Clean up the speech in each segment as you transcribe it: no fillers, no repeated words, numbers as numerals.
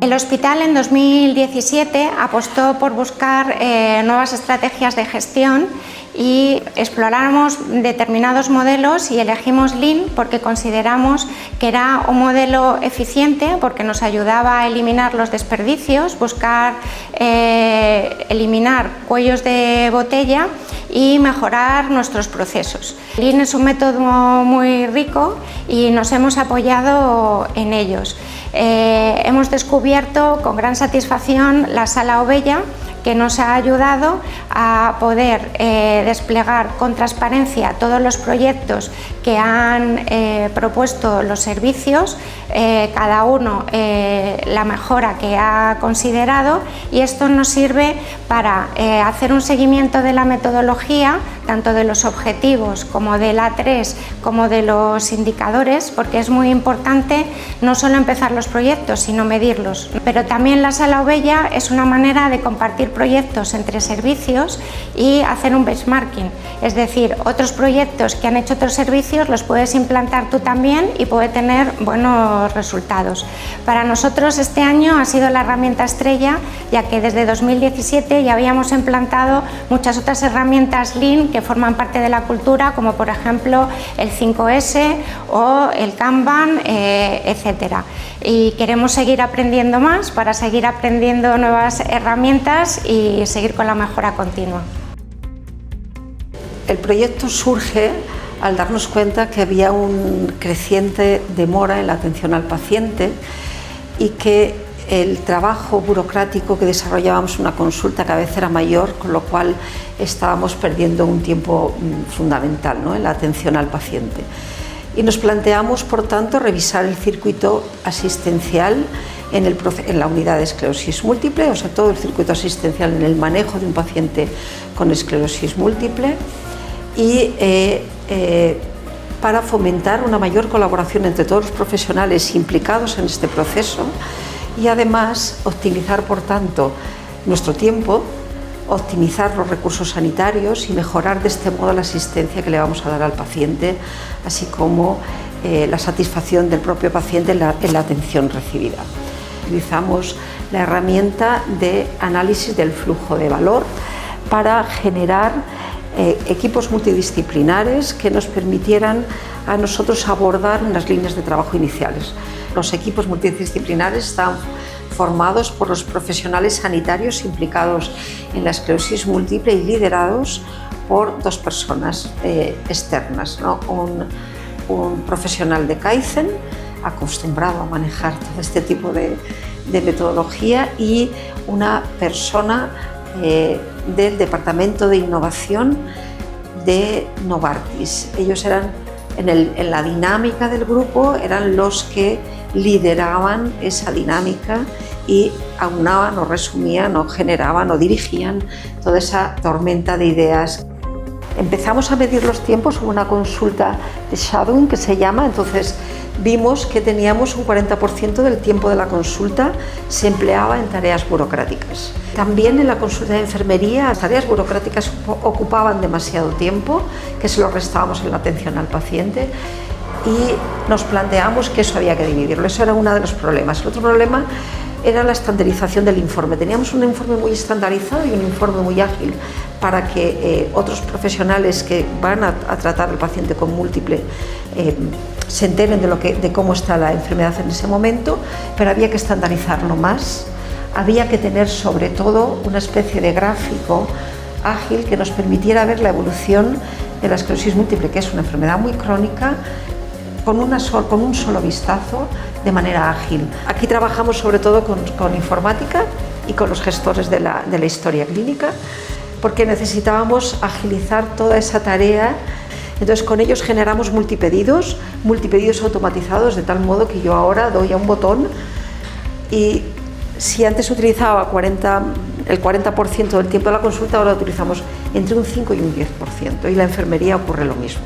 El hospital en 2017 apostó por buscar nuevas estrategias de gestión y exploramos determinados modelos y elegimos Lean porque consideramos que era un modelo eficiente, porque nos ayudaba a eliminar los desperdicios, buscar eliminar cuellos de botella y mejorar nuestros procesos. Lean es un método muy rico y nos hemos apoyado en ellos. Hemos descubierto con gran satisfacción la Sala Ovella, que nos ha ayudado a poder desplegar con transparencia todos los proyectos que han propuesto los servicios, cada uno la mejora que ha considerado, y esto nos sirve para hacer un seguimiento de la metodología, tanto de los objetivos como del A3 como de los indicadores, porque es muy importante no solo empezar los proyectos sino medirlos. Pero también la Sala Ovella es una manera de compartir proyectos entre servicios y hacer un benchmarking, es decir, otros proyectos que han hecho otros servicios los puedes implantar tú también y puede tener buenos resultados. Para nosotros este año ha sido la herramienta estrella, ya que desde 2017 ya habíamos implantado muchas otras herramientas Lean que forman parte de la cultura, como por ejemplo el 5S o el Kanban, etcétera. Y queremos seguir aprendiendo más para seguir aprendiendo nuevas herramientas y seguir con la mejora continua. El proyecto surge al darnos cuenta que había un creciente demora en la atención al paciente y que el trabajo burocrático que desarrollábamos en una consulta cada vez era mayor, con lo cual estábamos perdiendo un tiempo fundamental, ¿no?, en la atención al paciente. Y nos planteamos, por tanto, revisar el circuito asistencial en la unidad de esclerosis múltiple, o sea, todo el circuito asistencial en el manejo de un paciente con esclerosis múltiple, y para fomentar una mayor colaboración entre todos los profesionales implicados en este proceso y además optimizar, por tanto, nuestro tiempo, optimizar los recursos sanitarios y mejorar de este modo la asistencia que le vamos a dar al paciente, así como la satisfacción del propio paciente en la atención recibida. Utilizamos la herramienta de análisis del flujo de valor para generar equipos multidisciplinares que nos permitieran a nosotros abordar unas líneas de trabajo iniciales. Los equipos multidisciplinares están formados por los profesionales sanitarios implicados en la esclerosis múltiple y liderados por dos personas externas, ¿no? Un profesional de Kaizen, acostumbrado a manejar todo este tipo de metodología, y una persona del Departamento de Innovación de Novartis. Ellos eran, en la dinámica del grupo, eran los que lideraban esa dinámica y aunaban o resumían o generaban o dirigían toda esa tormenta de ideas. Empezamos a medir los tiempos, hubo una consulta de shadowing que se llama, entonces vimos que teníamos un 40% del tiempo de la consulta se empleaba en tareas burocráticas. También en la consulta de enfermería las tareas burocráticas ocupaban demasiado tiempo, que se lo restábamos en la atención al paciente, y nos planteamos que eso había que dividirlo. Eso era uno de los problemas. El otro problema era la estandarización del informe. Teníamos un informe muy estandarizado y un informe muy ágil para que otros profesionales que van a tratar al paciente con múltiple se enteren de cómo está la enfermedad en ese momento, pero había que estandarizarlo más. Había que tener sobre todo una especie de gráfico ágil que nos permitiera ver la evolución de la esclerosis múltiple, que es una enfermedad muy crónica, con un solo vistazo, de manera ágil. Aquí trabajamos sobre todo con informática y con los gestores de la historia clínica, porque necesitábamos agilizar toda esa tarea. Entonces con ellos generamos multipedidos automatizados, de tal modo que yo ahora doy a un botón y si antes utilizaba el 40% del tiempo de la consulta, ahora utilizamos entre un 5 y un 10%, y la enfermería ocurre lo mismo.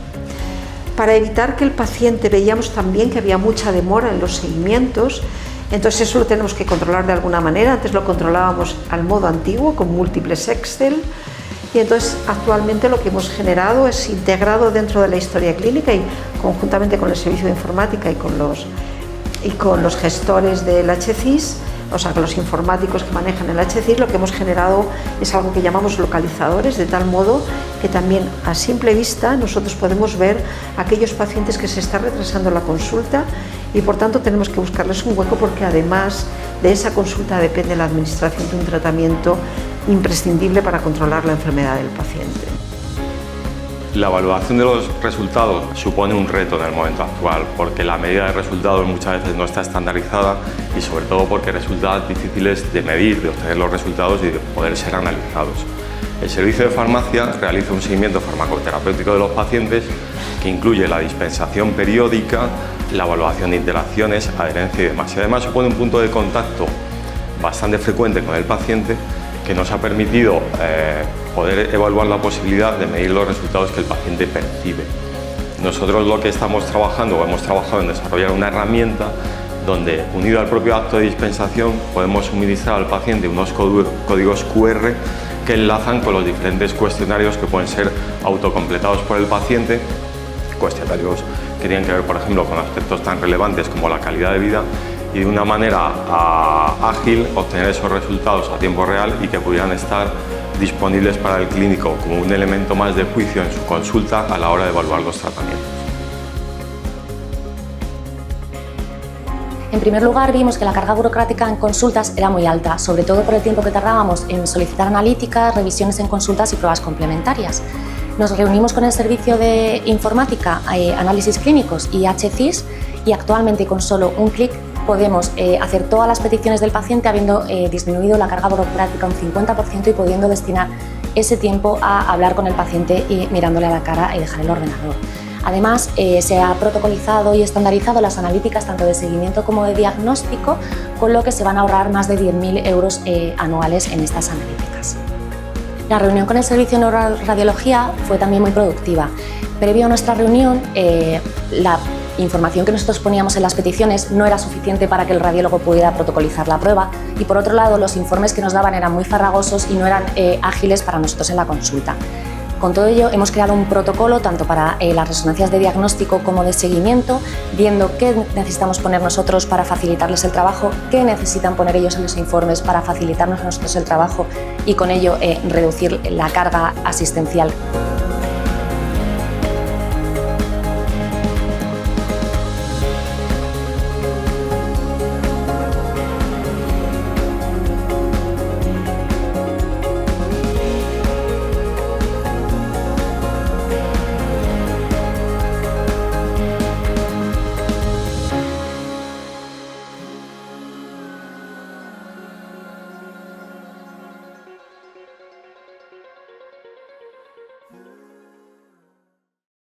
Para evitar que el paciente, veíamos también que había mucha demora en los seguimientos, entonces eso lo tenemos que controlar de alguna manera. Antes lo controlábamos al modo antiguo, con múltiples Excel, y entonces actualmente lo que hemos generado es integrado dentro de la historia clínica y conjuntamente con el servicio de informática y con los gestores del HCIS, o sea, con los informáticos que manejan el HCIS, lo que hemos generado es algo que llamamos localizadores, de tal modo que también a simple vista nosotros podemos ver aquellos pacientes que se está retrasando la consulta y por tanto tenemos que buscarles un hueco, porque además de esa consulta depende la administración de un tratamiento imprescindible para controlar la enfermedad del paciente. La evaluación de los resultados supone un reto en el momento actual, porque la medida de resultados muchas veces no está estandarizada y sobre todo porque resulta difíciles de medir, de obtener los resultados y de poder ser analizados. El servicio de farmacia realiza un seguimiento farmacoterapéutico de los pacientes que incluye la dispensación periódica, la evaluación de interacciones, adherencia y demás. Y además supone un punto de contacto bastante frecuente con el paciente que nos ha permitido poder evaluar la posibilidad de medir los resultados que el paciente percibe. Nosotros lo que estamos trabajando o hemos trabajado en desarrollar una herramienta donde, unido al propio acto de dispensación, podemos suministrar al paciente unos códigos QR que enlazan con los diferentes cuestionarios que pueden ser autocompletados por el paciente, cuestionarios que tienen que ver, por ejemplo, con aspectos tan relevantes como la calidad de vida, y de una manera ágil obtener esos resultados a tiempo real y que pudieran estar disponibles para el clínico como un elemento más de juicio en su consulta a la hora de evaluar los tratamientos. En primer lugar, vimos que la carga burocrática en consultas era muy alta, sobre todo por el tiempo que tardábamos en solicitar analíticas, revisiones en consultas y pruebas complementarias. Nos reunimos con el servicio de informática, análisis clínicos y HCIS, y actualmente con solo un clic podemos hacer todas las peticiones del paciente, habiendo disminuido la carga burocrática un 50% y pudiendo destinar ese tiempo a hablar con el paciente y mirándole a la cara y dejar el ordenador. Además, se ha protocolizado y estandarizado las analíticas tanto de seguimiento como de diagnóstico, con lo que se van a ahorrar más de 10.000 euros anuales en estas analíticas. La reunión con el servicio de neuroradiología fue también muy productiva. Previo a nuestra reunión, la información que nosotros poníamos en las peticiones no era suficiente para que el radiólogo pudiera protocolizar la prueba, y por otro lado los informes que nos daban eran muy farragosos y no eran ágiles para nosotros en la consulta. Con todo ello hemos creado un protocolo tanto para las resonancias de diagnóstico como de seguimiento, viendo qué necesitamos poner nosotros para facilitarles el trabajo, qué necesitan poner ellos en los informes para facilitarnos a nosotros el trabajo y con ello reducir la carga asistencial.